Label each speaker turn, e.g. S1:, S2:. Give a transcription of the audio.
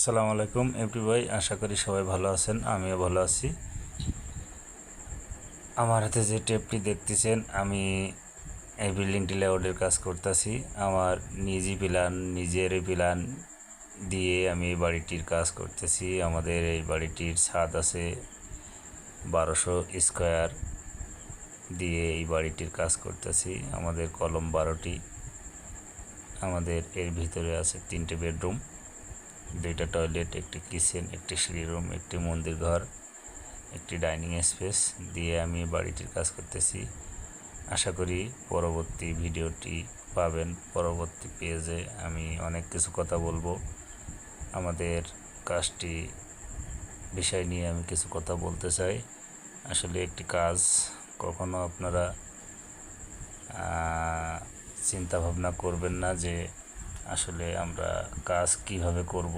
S1: আসসালামু আলাইকুম এভরি ভাই, আশা করি সবাই ভালো আছেন। আমিও ভালো আছি। আমার হাতে যে টেপটি দেখতেছেন, আমি এই বিল্ডিংটি লেআউটের কাজ করতেছি। আমার নিজের প্ল্যান দিয়ে আমি এই বাড়িটির কাজ করতেছি। আমাদের এই বাড়িটির ছাদ আছে 1200 স্কোয়ার দিয়ে এই বাড়িটির কাজ করতেছি। আমাদের কলম 12টি। আমাদের এর ভিতরে আছে 3টে বেডরুম, 2টা টয়লেট, একটি কিচেন, একটি সিঁড়ি রুম, একটি মন্দির ঘর, একটি ডাইনিং স্পেস দিয়ে আমি বাড়িটির কাজ করতেছি। আশা করি পরবর্তী ভিডিওটি পাবেন। পরবর্তী পেজে আমি অনেক কিছু কথা বলবো। আমাদের কাজটি বিষয় নিয়ে আমি কিছু কথা বলতে চাই। আসলে একটি কাজ কখনো আপনারা চিন্তা ভাবনা করবেন না যে আসলে আমরা কাজ কিভাবে করব।